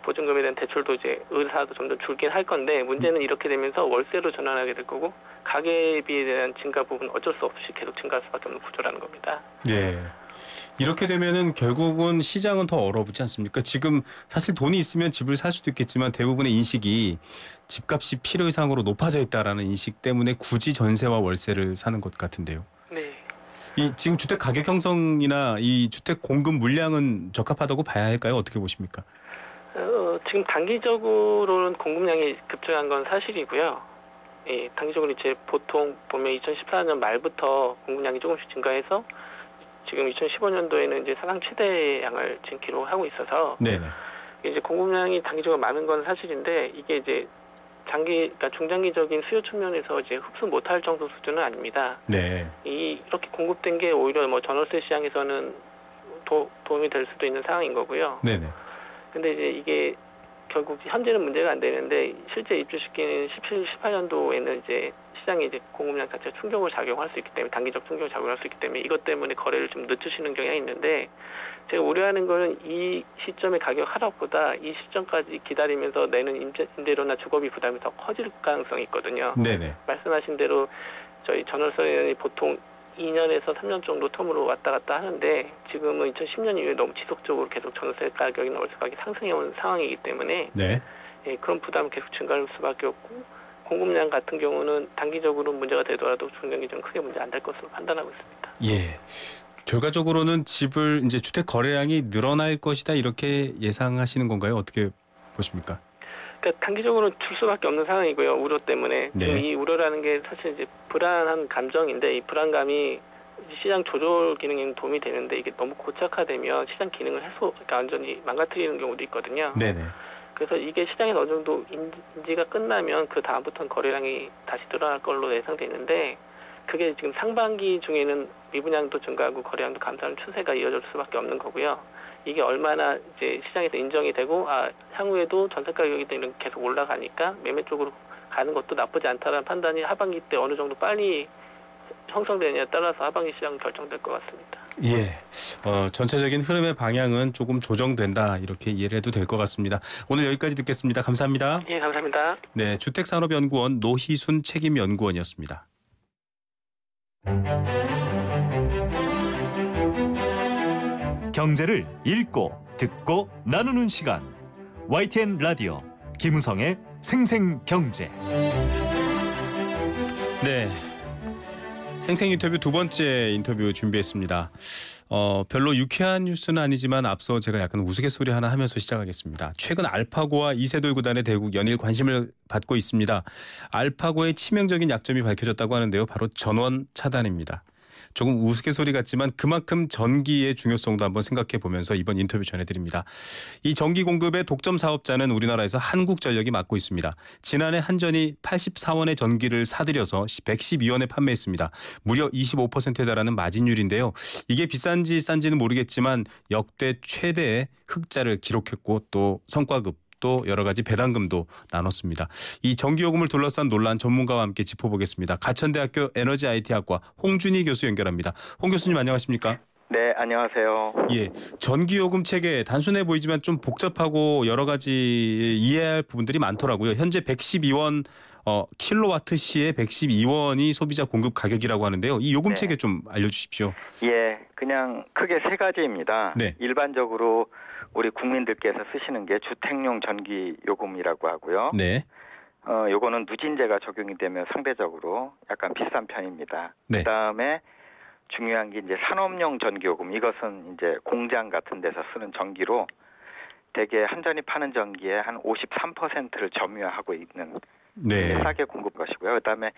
보증금에 대한 대출도 이제 의사도 점점 줄긴 할 건데 문제는 이렇게 되면서 월세로 전환하게 될 거고 가계비에 대한 증가 부분 어쩔 수 없이 계속 증가할 수밖에 없는 구조라는 겁니다. 네. 이렇게 되면은 결국은 시장은 더 얼어붙지 않습니까? 지금 사실 돈이 있으면 집을 살 수도 있겠지만 대부분의 인식이 집값이 필요 이상으로 높아져 있다라는 인식 때문에 굳이 전세와 월세를 사는 것 같은데요. 네. 이 지금 주택 가격 형성이나 이 주택 공급 물량은 적합하다고 봐야 할까요? 어떻게 보십니까? 지금 단기적으로는 공급량이 급증한 건 사실이고요. 예, 단기적으로 이제 보통 보면 2014년 말부터 공급량이 조금씩 증가해서 지금 2015년도에는 이제 사상 최대 양을 지금 기록하고 있어서 네네. 이제 공급량이 단기적으로 많은 건 사실인데 이게 이제 그러니까 중장기적인 수요 측면에서 이제 흡수 못할 정도 수준은 아닙니다. 네. 이렇게 공급된 게 오히려 뭐 전월세 시장에서는 도움이 될 수도 있는 상황인 거고요. 네네. 근데 이제 이게 결국 현재는 문제가 안 되는데 실제 입주시키는 17, 18년도에는 이제 시장에 이제 공급량 자체가 충격을 작용할 수 있기 때문에 단기적 충격을 작용할 수 있기 때문에 이것 때문에 거래를 좀 늦추시는 경향이 있는데 제가 우려하는 거는 이 시점의 가격 하락보다 이 시점까지 기다리면서 내는 임대료나 주거비 부담이 더 커질 가능성이 있거든요. 네네. 말씀하신 대로 저희 전월세는 보통 2년에서 3년 정도 텀으로 왔다 갔다 하는데 지금은 2010년 이후에 너무 지속적으로 계속 전세 가격이나 월세 가격이 상승해온 상황이기 때문에 네. 예, 그런 부담은 계속 증가할 수밖에 없고 공급량 같은 경우는 단기적으로 문제가 되더라도 중장기적으로 크게 문제 안 될 것으로 판단하고 있습니다. 예. 결과적으로는 집을 이제 주택 거래량이 늘어날 것이다 이렇게 예상하시는 건가요? 어떻게 보십니까? 그러니까 단기적으로 줄 수밖에 없는 상황이고요. 우려 때문에. 네. 이 우려라는 게 사실 이제 불안한 감정인데 이 불안감이 시장 조절 기능에 도움이 되는데 이게 너무 고착화되면 시장 기능을 그러니까 완전히 망가뜨리는 경우도 있거든요. 네네. 그래서 이게 시장에서 어느 정도 인지가 끝나면 그 다음부터는 거래량이 다시 늘어날 걸로 예상되는데 그게 지금 상반기 중에는 미분양도 증가하고 거래량도 감소하는 추세가 이어질 수밖에 없는 거고요. 이게 얼마나 이제 시장에서 인정이 되고 향후에도 전세 가격이 계속 올라가니까 매매 쪽으로 가는 것도 나쁘지 않다라는 판단이 하반기 때 어느 정도 빨리 형성되느냐에 따라서 하반기 시장은 결정될 것 같습니다. 예, 전체적인 흐름의 방향은 조금 조정된다 이렇게 이해를 해도 될 것 같습니다. 오늘 여기까지 듣겠습니다. 감사합니다. 예, 감사합니다. 네, 주택산업연구원 노희순 책임연구원이었습니다. 경제를 읽고 듣고 나누는 시간 YTN 라디오 김우성의 생생경제. 네, 생생 인터뷰 두 번째 인터뷰 준비했습니다. 별로 유쾌한 뉴스는 아니지만 앞서 제가 약간 우스갯소리 하나 하면서 시작하겠습니다. 최근 알파고와 이세돌 구단의 대국 연일 관심을 받고 있습니다. 알파고의 치명적인 약점이 밝혀졌다고 하는데요. 바로 전원 차단입니다. 조금 우스갯소리 같지만 그만큼 전기의 중요성도 한번 생각해 보면서 이번 인터뷰 전해드립니다. 이 전기 공급의 독점 사업자는 우리나라에서 한국전력이 맡고 있습니다. 지난해 한전이 84원의 전기를 사들여서 112원에 판매했습니다. 무려 25%에 달하는 마진율인데요. 이게 비싼지 싼지는 모르겠지만 역대 최대의 흑자를 기록했고 또 성과급 또 여러 가지 배당금도 나눴습니다. 이 전기요금을 둘러싼 논란 전문가와 함께 짚어보겠습니다. 가천대학교 에너지 IT학과 홍준희 교수 연결합니다. 홍 교수님 안녕하십니까? 네, 안녕하세요. 예, 전기요금 체계 단순해 보이지만 좀 복잡하고 여러 가지 이해해야 할 부분들이 많더라고요. 현재 112원 킬로와트 시에 112원이 소비자 공급 가격이라고 하는데요. 이 요금 체계 좀 알려주십시오. 예, 그냥 크게 세 가지입니다. 네. 일반적으로 우리 국민들께서 쓰시는 게 주택용 전기 요금이라고 하고요. 네. 요거는 누진제가 적용이 되면 상대적으로 약간 비싼 편입니다. 네. 그다음에 중요한 게 이제 산업용 전기요금. 이것은 이제 공장 같은 데서 쓰는 전기로 대개 한전이 파는 전기의 한 53%를 점유하고 있는 네. 싸게 공급한 것이고요. 그다음에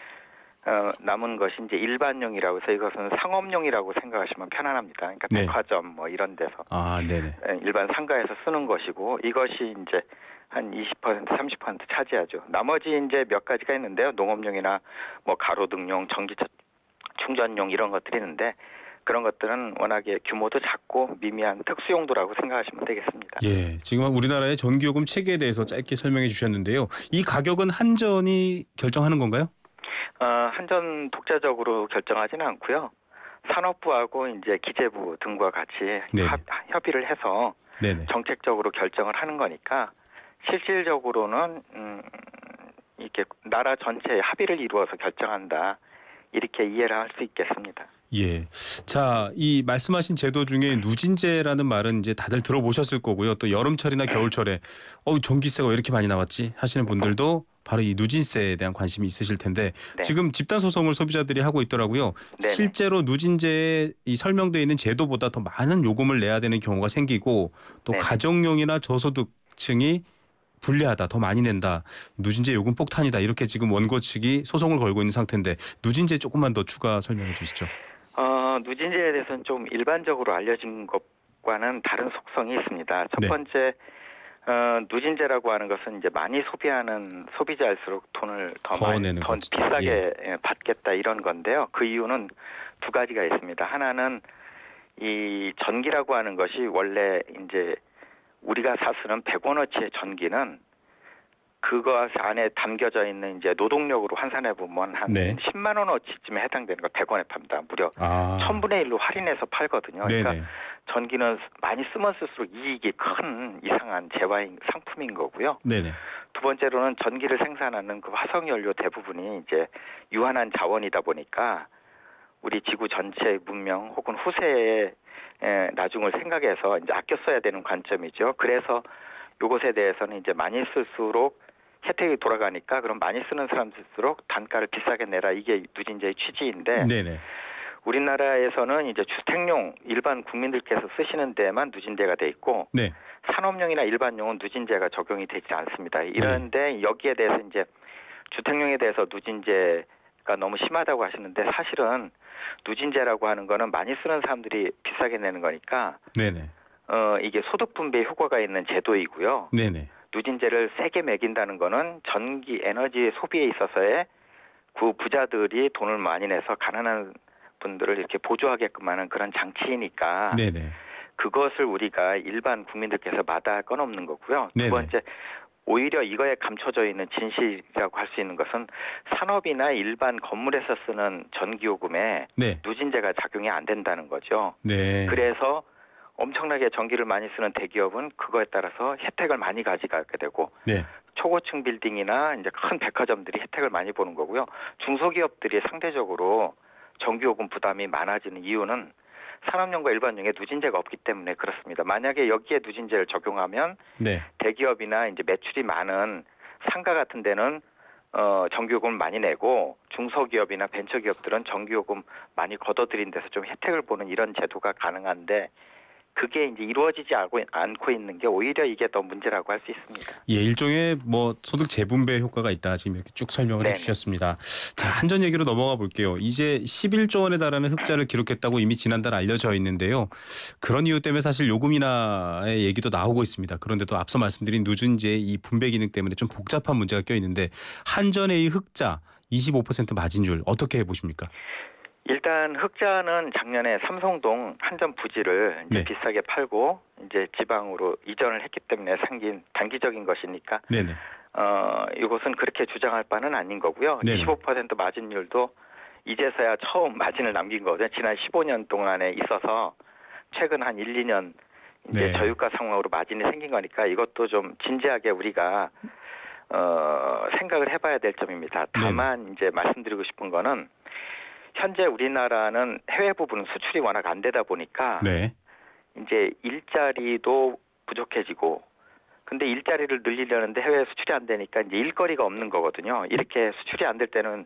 남은 것이 이제 일반용이라고 해서 이것은 상업용이라고 생각하시면 편안합니다. 그러니까 네. 백화점 뭐 이런 데서 네네. 일반 상가에서 쓰는 것이고 이것이 이제 한 20% 30% 차지하죠. 나머지 이제 몇 가지가 있는데요. 농업용이나 뭐 가로등용, 전기 충전용 이런 것들이 있는데 그런 것들은 워낙에 규모도 작고 미미한 특수용도라고 생각하시면 되겠습니다. 예, 지금 우리나라의 전기요금 체계에 대해서 짧게 설명해 주셨는데요. 이 가격은 한전이 결정하는 건가요? 한전 독자적으로 결정하지는 않고요. 산업부하고 이제 기재부 등과 같이 협의를 해서 네네. 정책적으로 결정을 하는 거니까 실질적으로는 이렇게 나라 전체의 합의를 이루어서 결정한다. 이렇게 이해를 할 수 있겠습니다. 예. 자, 이 말씀하신 제도 중에 누진제라는 말은 이제 다들 들어보셨을 거고요. 또 여름철이나 겨울철에 전기세가 왜 이렇게 많이 나왔지 하시는 분들도 바로 이 누진세에 대한 관심이 있으실 텐데 지금 집단 소송을 소비자들이 하고 있더라고요. 네네. 실제로 누진제에 이 설명되어 있는 제도보다 더 많은 요금을 내야 되는 경우가 생기고 또 가정용이나 저소득층이 불리하다, 더 많이 낸다, 누진제 요금 폭탄이다 이렇게 지금 원고 측이 소송을 걸고 있는 상태인데 누진제 조금만 더 추가 설명해 주시죠. 누진제에 대해서는 좀 일반적으로 알려진 것과는 다른 속성이 있습니다. 첫 번째 누진제라고 하는 것은 이제 많이 소비하는 소비자일수록 돈을 더 비싸게 받겠다 이런 건데요. 그 이유는 두 가지가 있습니다. 하나는 이 전기라고 하는 것이 원래 이제 우리가 사쓰는 100원어치의 전기는 그것 안에 담겨져 있는 이제 노동력으로 환산해 보면 한 10만 원어치쯤에 해당되는 거 100원에 팝니다. 무려 1000분의 1로 할인해서 팔거든요. 그러니까 전기는 많이 쓰면 쓸수록 이익이 큰 이상한 재화인 상품인 거고요. 네네. 두 번째로는 전기를 생산하는 그 화석연료 대부분이 이제 유한한 자원이다 보니까 우리 지구 전체의 문명 혹은 후세의 나중을 생각해서 이제 아껴 써야 되는 관점이죠. 그래서 이것에 대해서는 이제 많이 쓸수록 혜택이 돌아가니까 그럼 많이 쓰는 사람들일수록 단가를 비싸게 내라 이게 누진제의 취지인데 네네. 우리나라에서는 이제 주택용 일반 국민들께서 쓰시는 데만 누진제가 돼 있고 산업용이나 일반용은 누진제가 적용이 되지 않습니다. 이런데 여기에 대해서 이제 주택용에 대해서 누진제가 너무 심하다고 하시는데 사실은 누진제라고 하는 거는 많이 쓰는 사람들이 비싸게 내는 거니까 이게 소득 분배 효과가 있는 제도이고요. 누진제를 세게 매긴다는 거는 전기 에너지 소비에 있어서의 그 부자들이 돈을 많이 내서 가난한 분들을 이렇게 보조하게끔 하는 그런 장치이니까 그것을 우리가 일반 국민들께서 마다할 건 없는 거고요. 두 번째 오히려 이거에 감춰져 있는 진실이라고 할 수 있는 것은 산업이나 일반 건물에서 쓰는 전기요금에 누진제가 작용이 안 된다는 거죠. 그래서 엄청나게 전기를 많이 쓰는 대기업은 그거에 따라서 혜택을 많이 가져가게 되고 초고층 빌딩이나 이제 큰 백화점들이 혜택을 많이 보는 거고요. 중소기업들이 상대적으로 전기요금 부담이 많아지는 이유는 산업용과 일반용에 누진제가 없기 때문에 그렇습니다. 만약에 여기에 누진제를 적용하면 대기업이나 이제 매출이 많은 상가 같은 데는 전기요금을 많이 내고 중소기업이나 벤처기업들은 전기요금 많이 걷어들인 데서 좀 혜택을 보는 이런 제도가 가능한데 그게 이제 이루어지지 않고 있는 게 오히려 이게 더 문제라고 할 수 있습니다. 예, 일종의 뭐 소득 재분배 효과가 있다 지금 이렇게 쭉 설명을 해주셨습니다. 자, 한전 얘기로 넘어가 볼게요. 이제 11조 원에 달하는 흑자를 기록했다고 이미 지난달 알려져 있는데요. 그런 이유 때문에 사실 요금 인하의 얘기도 나오고 있습니다. 그런데 또 앞서 말씀드린 누진제의 이 분배 기능 때문에 좀 복잡한 문제가 껴 있는데 한전의 이 흑자 25% 마진율 어떻게 보십니까? 일단 흑자는 작년에 삼성동 한전 부지를 이제 비싸게 팔고 이제 지방으로 이전을 했기 때문에 생긴 단기적인 것이니까 이것은 그렇게 주장할 바는 아닌 거고요. 25% 마진율도 이제서야 처음 마진을 남긴 거거든요. 지난 15년 동안에 있어서 최근 한 1, 2년 이제 저유가 상황으로 마진이 생긴 거니까 이것도 좀 진지하게 우리가 생각을 해봐야 될 점입니다. 다만 이제 말씀드리고 싶은 거는 현재 우리나라는 해외 부분 수출이 워낙 안 되다 보니까 이제 일자리도 부족해지고 근데 일자리를 늘리려는데 해외 수출이 안 되니까 이제 일거리가 없는 거거든요. 이렇게 수출이 안 될 때는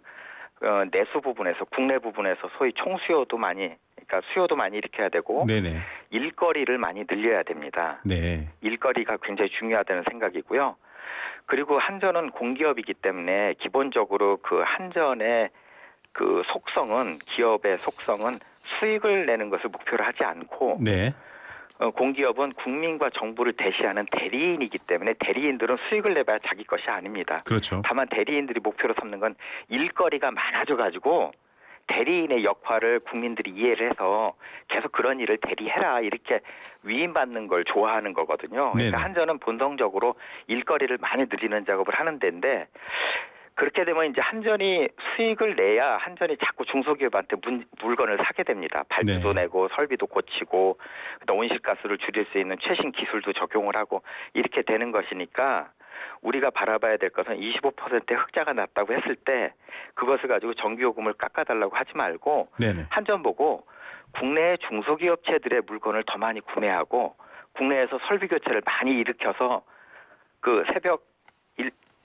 내수 부분에서 국내 부분에서 소위 총수요도 많이 그러니까 수요도 많이 일으켜야 되고 네네. 일거리를 많이 늘려야 됩니다. 네. 일거리가 굉장히 중요하다는 생각이고요. 그리고 한전은 공기업이기 때문에 기본적으로 그 한전의 그 속성은 기업의 속성은 수익을 내는 것을 목표로 하지 않고 네. 공기업은 국민과 정부를 대시하는 대리인이기 때문에 대리인들은 수익을 내봐야 자기 것이 아닙니다. 그렇죠. 다만 대리인들이 목표로 삼는 건 일거리가 많아져가지고 대리인의 역할을 국민들이 이해를 해서 계속 그런 일을 대리해라 이렇게 위임받는 걸 좋아하는 거거든요. 그러니까 한전은 본성적으로 일거리를 많이 늘리는 작업을 하는 데인데 그렇게 되면 이제 한전이 수익을 내야 한전이 자꾸 중소기업한테 물건을 사게 됩니다. 발주도 내고 설비도 고치고 온실가스를 줄일 수 있는 최신 기술도 적용을 하고 이렇게 되는 것이니까 우리가 바라봐야 될 것은 25%의 흑자가 났다고 했을 때 그것을 가지고 전기요금을 깎아달라고 하지 말고 한전 보고 국내 중소기업체들의 물건을 더 많이 구매하고 국내에서 설비 교체를 많이 일으켜서 그 새벽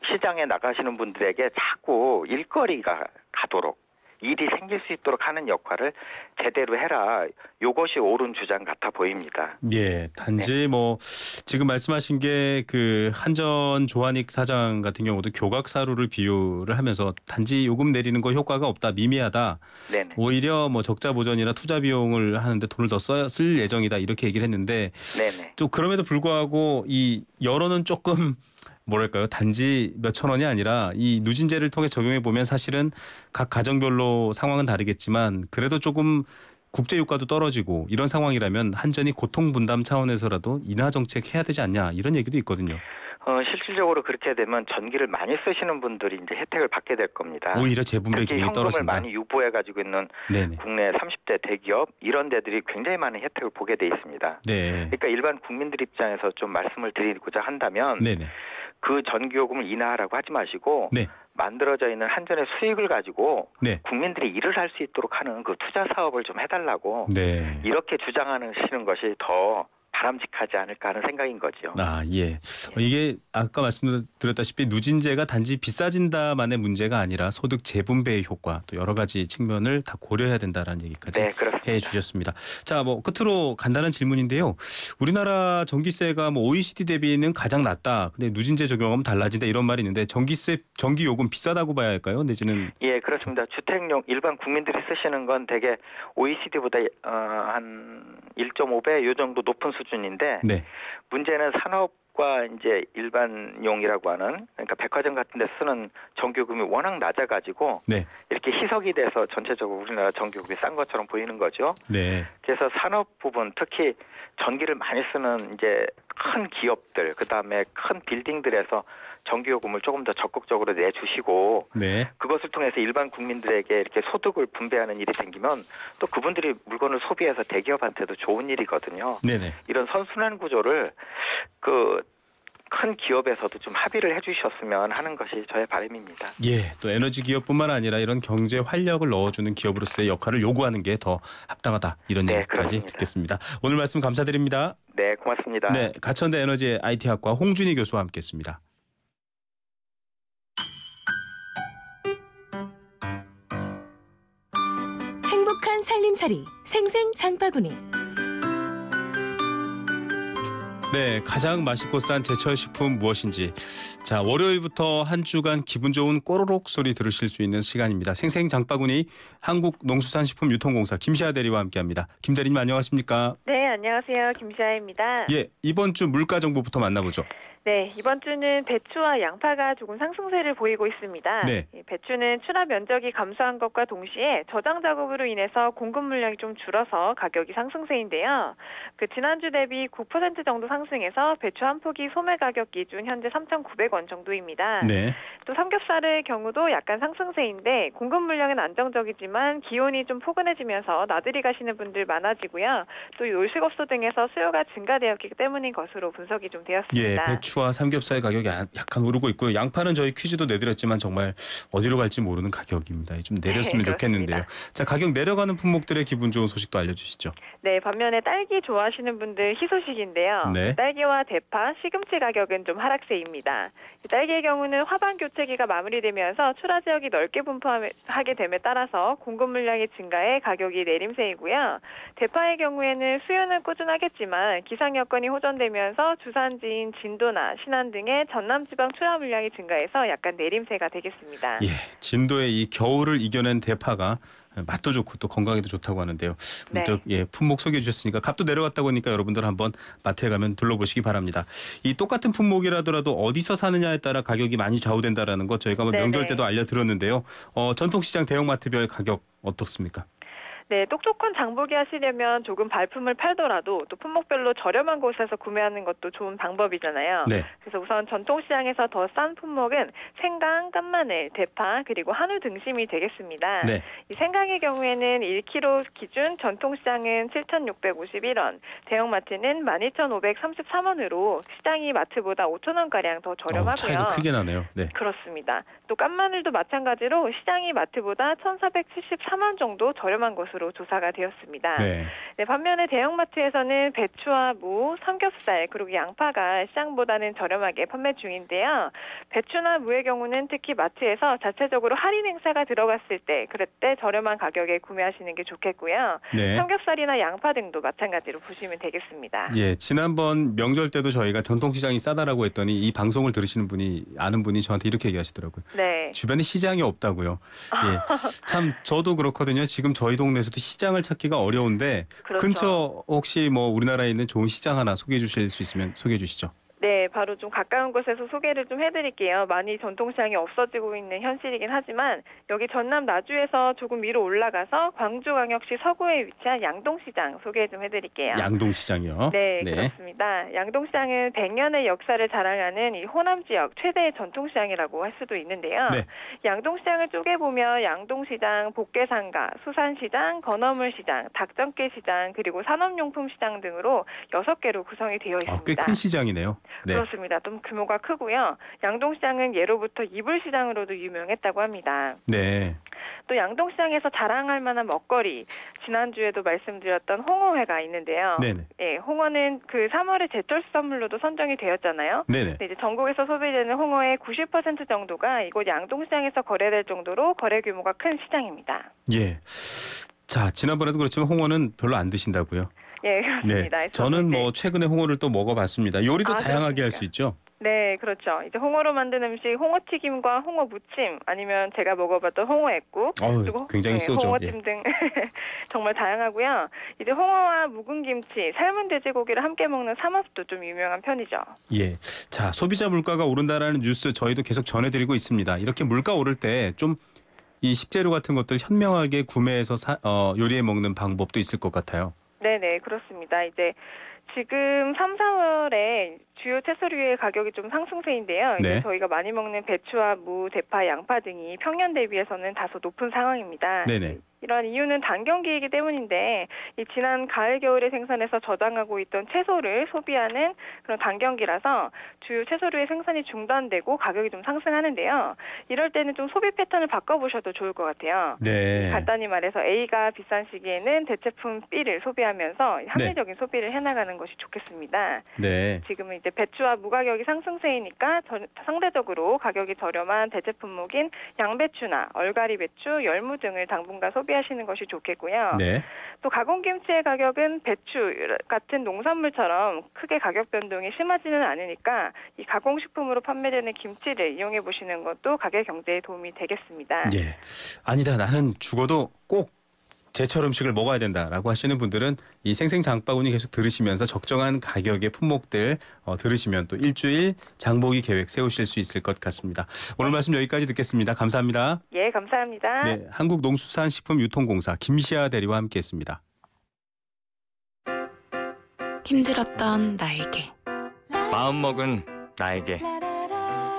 시장에 나가시는 분들에게 자꾸 일거리가 가도록 일이 생길 수 있도록 하는 역할을 제대로 해라. 이것이 옳은 주장 같아 보입니다. 예, 단지 뭐 지금 말씀하신 게 그 한전 조한익 사장 같은 경우도 교각사루를 비유를 하면서 단지 요금 내리는 거 효과가 없다, 미미하다. 네네. 오히려 뭐 적자 보전이나 투자 비용을 하는데 돈을 더 쓸 예정이다 이렇게 얘기를 했는데 네네. 또 그럼에도 불구하고 이 여론은 조금 뭐랄까요? 단지 몇천 원이 아니라 이 누진제를 통해 적용해 보면 사실은 각 가정별로 상황은 다르겠지만 그래도 조금 국제 유가도 떨어지고 이런 상황이라면 한전이 고통 분담 차원에서라도 인하 정책 해야 되지 않냐 이런 얘기도 있거든요. 실질적으로 그렇게 되면 전기를 많이 쓰시는 분들이 이제 혜택을 받게 될 겁니다. 오히려 재분배 기능이 떨어진다. 현금을 많이 유보해 가지고 있는 국내 30대 대기업 이런 데들이 굉장히 많은 혜택을 보게 돼 있습니다. 네. 그러니까 일반 국민들 입장에서 좀 말씀을 드리고자 한다면 그 전기요금을 인하하라고 하지 마시고 만들어져 있는 한전의 수익을 가지고 국민들이 일을 할 수 있도록 하는 그 투자 사업을 좀 해달라고 이렇게 주장하시는 것이 더 바람직하지 않을까 하는 생각인 거죠. 아, 예. 이게 아까 말씀드렸다시피 누진제가 단지 비싸진다만의 문제가 아니라 소득 재분배의 효과 또 여러 가지 측면을 다 고려해야 된다라는 얘기까지 해 주셨습니다. 자, 뭐 끝으로 간단한 질문인데요. 우리나라 전기세가 뭐 OECD 대비는 가장 낮다. 근데 누진제 적용하면 달라진다 이런 말이 있는데 전기 요금 비싸다고 봐야 할까요? 내지는 예, 그렇습니다. 주택용 일반 국민들이 쓰시는 건 대개 OECD보다 한 1.5배 요 정도 높은 수준인데 문제는 산업과 이제 일반용이라고 하는 그러니까 백화점 같은 데 쓰는 전기요금이 워낙 낮아가지고 이렇게 희석이 돼서 전체적으로 우리나라 전기요금이 싼 것처럼 보이는 거죠. 그래서 산업 부분 특히 전기를 많이 쓰는 이제 큰 기업들 그다음에 큰 빌딩들에서 전기요금을 조금 더 적극적으로 내주시고 그것을 통해서 일반 국민들에게 이렇게 소득을 분배하는 일이 생기면 또 그분들이 물건을 소비해서 대기업한테도 좋은 일이거든요. 이런 선순환 구조를 그 큰 기업에서도 좀 합의를 해주셨으면 하는 것이 저의 바람입니다. 예, 또 에너지 기업뿐만 아니라 이런 경제 활력을 넣어주는 기업으로서의 역할을 요구하는 게 더 합당하다 이런 얘기까지 듣겠습니다. 오늘 말씀 감사드립니다. 네, 고맙습니다. 네, 가천대 에너지 IT학과 홍준희 교수와 함께했습니다. 행복한 살림살이 생생 장바구니. 네, 가장 맛있고 싼 제철 식품 무엇인지. 자, 월요일부터 한 주간 기분 좋은 꼬르륵 소리 들으실 수 있는 시간입니다. 생생 장바구니 한국농수산식품유통공사 김시아 대리와 함께합니다. 김 대리님 안녕하십니까? 네, 안녕하세요. 김시아입니다. 예, 이번 주 물가 정보부터 만나보죠. 네, 이번 주는 배추와 양파가 조금 상승세를 보이고 있습니다. 배추는 출하 면적이 감소한 것과 동시에 저장 작업으로 인해서 공급 물량이 좀 줄어서 가격이 상승세인데요. 그 지난주 대비 9% 정도 상승해서 배추 한 포기 소매 가격 기준 현재 3,900원 정도입니다. 또 삼겹살의 경우도 약간 상승세인데 공급 물량은 안정적이지만 기온이 좀 포근해지면서 나들이 가시는 분들 많아지고요. 또 올 배추국수 등에서 수요가 증가되었기 때문인 것으로 분석이 좀 되었습니다. 예, 배추와 삼겹살 가격이 약간 오르고 있고요. 양파는 저희 퀴즈도 내드렸지만 정말 어디로 갈지 모르는 가격입니다. 좀 내렸으면 네, 좋겠는데요. 자, 가격 내려가는 품목들의 기분 좋은 소식도 알려주시죠. 네, 반면에 딸기 좋아하시는 분들 희소식인데요. 네. 딸기와 대파, 시금치 가격은 좀 하락세입니다. 딸기의 경우는 화반 교체기가 마무리되면서 출하 지역이 넓게 분포하게 됨에 따라서 공급 물량이 증가해 가격이 내림세이고요. 대파의 경우에는 수요는 꾸준하겠지만 기상 여건이 호전되면서 주산지인 진도나 신안 등의 전남 지방 출하 물량이 증가해서 약간 내림세가 되겠습니다. 예, 진도의 이 겨울을 이겨낸 대파가 맛도 좋고 또 건강에도 좋다고 하는데요. 네. 예, 품목 소개해 주셨으니까 값도 내려갔다고 하니까 여러분들 한번 마트에 가면 둘러보시기 바랍니다. 이 똑같은 품목이라더라도 어디서 사느냐에 따라 가격이 많이 좌우된다라는 것 저희가 명절 때도 알려드렸는데요. 전통시장 대형마트별 가격 어떻습니까? 네, 똑똑한 장보기 하시려면 조금 발품을 팔더라도 또 품목별로 저렴한 곳에서 구매하는 것도 좋은 방법이잖아요. 네. 그래서 우선 전통시장에서 더 싼 품목은 생강, 깐마늘, 대파 그리고 한우 등심이 되겠습니다. 네. 이 생강의 경우에는 1kg 기준 전통시장은 7,651원, 대형마트는 12,533원으로 시장이 마트보다 5,000원가량 더 저렴하고요. 차이가 크게 나네요. 네. 그렇습니다. 또 깐마늘도 마찬가지로 시장이 마트보다 1,473원 정도 저렴한 것으로 조사가 되었습니다. 네. 네, 반면에 대형마트에서는 배추와 무, 삼겹살 그리고 양파가 시장보다는 저렴하게 판매 중인데요. 배추나 무의 경우는 특히 마트에서 자체적으로 할인 행사가 들어갔을 때 그럴 때 저렴한 가격에 구매하시는 게 좋겠고요. 네. 삼겹살이나 양파 등도 마찬가지로 보시면 되겠습니다. 예, 지난번 명절 때도 저희가 전통시장이 싸다라고 했더니 이 방송을 들으시는 분이 아는 분이 저한테 이렇게 얘기하시더라고요. 네. 주변에 시장이 없다고요. 예, 참 저도 그렇거든요. 지금 저희 동네에서도 시장을 찾기가 어려운데 그렇죠. 근처 혹시 뭐 우리나라에 있는 좋은 시장 하나 소개해 주실 수 있으면 소개해 주시죠. 네, 바로 좀 가까운 곳에서 소개를 좀 해드릴게요. 많이 전통시장이 없어지고 있는 현실이긴 하지만 여기 전남 나주에서 조금 위로 올라가서 광주광역시 서구에 위치한 양동시장 소개 좀 해드릴게요. 양동시장이요? 네, 그렇습니다. 양동시장은 100년의 역사를 자랑하는 이 호남 지역 최대의 전통시장이라고 할 수도 있는데요. 네. 양동시장을 쪼개보면 양동시장, 복개상가, 수산시장, 건어물시장, 닭전깨시장 그리고 산업용품시장 등으로 6개로 구성이 되어 있습니다. 꽤 큰 시장이네요. 네. 그렇습니다. 좀 규모가 크고요. 양동시장은 예로부터 이불시장으로도 유명했다고 합니다. 네. 또 양동시장에서 자랑할 만한 먹거리, 지난주에도 말씀드렸던 홍어회가 있는데요. 네네. 예, 홍어는 그 3월의 제철 선물로도 선정이 되었잖아요. 네네. 이제 전국에서 소비되는 홍어의 90% 정도가 이곳 양동시장에서 거래될 정도로 거래 규모가 큰 시장입니다. 예. 자, 지난번에도 그렇지만 홍어는 별로 안 드신다고요? 예, 그렇습니다. 네. 저는 뭐 최근에 홍어를 또 먹어봤습니다. 요리도 다양하게 할 수 있죠? 네, 그렇죠. 이제 홍어로 만든 음식, 홍어튀김과 홍어 무침, 아니면 제가 먹어봤던 홍어액국, 그리고 굉장히 쏘죠. 홍어찜 등 정말 다양하고요. 이제 홍어와 묵은 김치, 삶은 돼지고기를 함께 먹는 삼합도 좀 유명한 편이죠. 예. 자, 소비자 물가가 오른다라는 뉴스 저희도 계속 전해드리고 있습니다. 이렇게 물가 오를 때 좀 이 식재료 같은 것들 현명하게 구매해서 요리해 먹는 방법도 있을 것 같아요. 네네, 그렇습니다. 이제 지금 3, 4월에 주요 채소류의 가격이 좀 상승세인데요. 네. 이제 저희가 많이 먹는 배추와 무, 대파, 양파 등이 평년 대비해서는 다소 높은 상황입니다. 네네. 이런 이유는 단경기이기 때문인데 이 지난 가을 겨울에 생산해서 저장하고 있던 채소를 소비하는 그런 단경기라서 주요 채소류의 생산이 중단되고 가격이 좀 상승하는데요. 이럴 때는 좀 소비 패턴을 바꿔보셔도 좋을 것 같아요. 네. 간단히 말해서 A가 비싼 시기에는 대체품 B를 소비하면서 합리적인 소비를 해나가는 것이 좋겠습니다. 네. 지금은 이제 배추와 무 가격이 상승세이니까 상대적으로 가격이 저렴한 대체품목인 양배추나 얼갈이 배추, 열무 등을 당분간 소비하시는 것이 좋겠고요. 네. 또 가공김치의 가격은 배추 같은 농산물처럼 크게 가격 변동이 심하지는 않으니까 이 가공식품으로 판매되는 김치를 이용해 보시는 것도 가게 경제에 도움이 되겠습니다. 예. 아니다. 나는 죽어도 꼭 제철 음식을 먹어야 된다라고 하시는 분들은 이 생생장바구니 계속 들으시면서 적정한 가격의 품목들 들으시면 또 일주일 장보기 계획 세우실 수 있을 것 같습니다. 오늘 말씀 여기까지 듣겠습니다. 감사합니다. 예, 감사합니다. 네, 한국농수산식품유통공사 김시아 대리와 함께했습니다. 힘들었던 나에게 마음먹은 나에게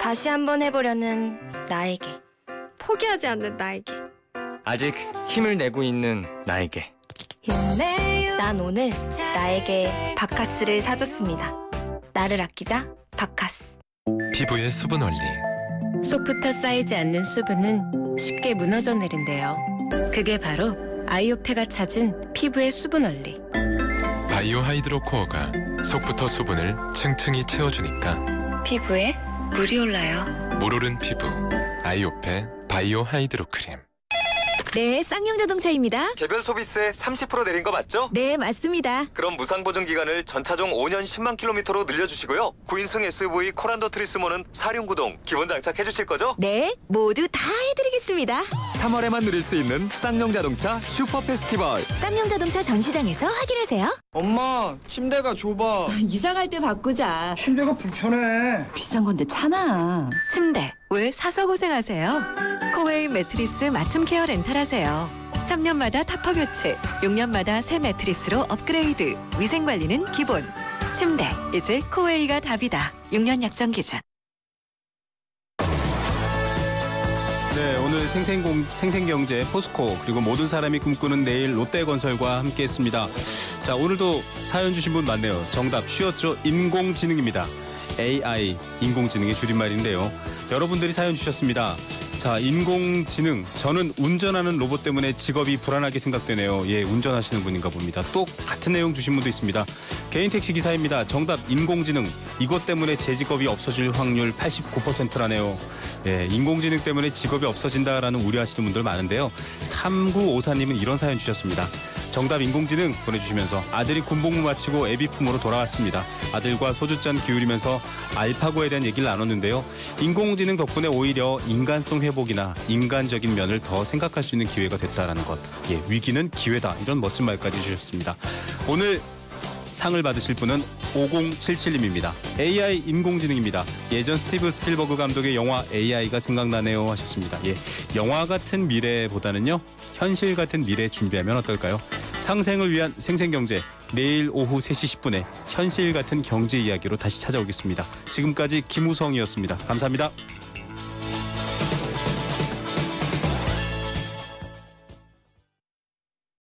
다시 한번 해보려는 나에게 포기하지 않는 나에게 아직 힘을 내고 있는 나에게 힘내요 난 오늘 나에게 바카스를 사줬습니다. 나를 아끼자 바카스. 피부의 수분 원리. 속부터 쌓이지 않는 수분은 쉽게 무너져 내린대요. 그게 바로 아이오페가 찾은 피부의 수분 원리. 바이오 하이드로 코어가 속부터 수분을 층층이 채워주니까 피부에 물이 올라요. 물 오른 피부. 아이오페 바이오 하이드로 크림. 네, 쌍용 자동차입니다. 개별 소비세 30% 내린 거 맞죠? 네, 맞습니다. 그럼 무상 보증 기간을 전차종 5년 10만 킬로미터로 늘려주시고요. 9인승 SUV 코란도 트리스모는 사륜구동 기본 장착해 주실 거죠? 네, 모두 다 해드리겠습니다. 3월에만 누릴 수 있는 쌍용 자동차 슈퍼 페스티벌. 쌍용 자동차 전시장에서 확인하세요. 엄마, 침대가 좁아. 이사 갈 때 바꾸자. 침대가 불편해. 비싼 건데 참아. 침대 왜 사서 고생하세요? 코웨이 매트리스 맞춤 케어 렌탈하세요. 3년마다 타퍼 교체, 6년마다 새 매트리스로 업그레이드. 위생 관리는 기본. 침대 이제 코웨이가 답이다. 6년 약정 기준. 네, 오늘 생생경제 포스코 그리고 모든 사람이 꿈꾸는 내일 롯데건설과 함께했습니다. 자, 오늘도 사연 주신 분 많네요. 정답 쉬웠죠? 인공지능입니다. AI, 인공지능의 줄임말인데요. 여러분들이 사연 주셨습니다. 자, 인공지능. 저는 운전하는 로봇 때문에 직업이 불안하게 생각되네요. 예, 운전하시는 분인가 봅니다. 또 같은 내용 주신 분도 있습니다. 개인 택시 기사입니다. 정답 인공지능. 이것 때문에 제 직업이 없어질 확률 89%라네요. 예, 인공지능 때문에 직업이 없어진다라는 우려하시는 분들 많은데요. 3954님은 이런 사연 주셨습니다. 정답 인공지능 보내주시면서 아들이 군복무 마치고 애비 품으로 돌아왔습니다. 아들과 소주잔 기울이면서 알파고에 대한 얘기를 나눴는데요. 인공지능 덕분에 오히려 인간성 회복이나 인간적인 면을 더 생각할 수 있는 기회가 됐다라는 것. 예, 위기는 기회다. 이런 멋진 말까지 주셨습니다. 오늘 상을 받으실 분은 5077님입니다. AI 인공지능입니다. 예전 스티브 스필버그 감독의 영화 AI가 생각나네요 하셨습니다. 예, 영화 같은 미래보다는요, 현실 같은 미래 준비하면 어떨까요? 상생을 위한 생생경제, 내일 오후 3시 10분에 현실 같은 경제 이야기로 다시 찾아오겠습니다. 지금까지 김우성이었습니다. 감사합니다.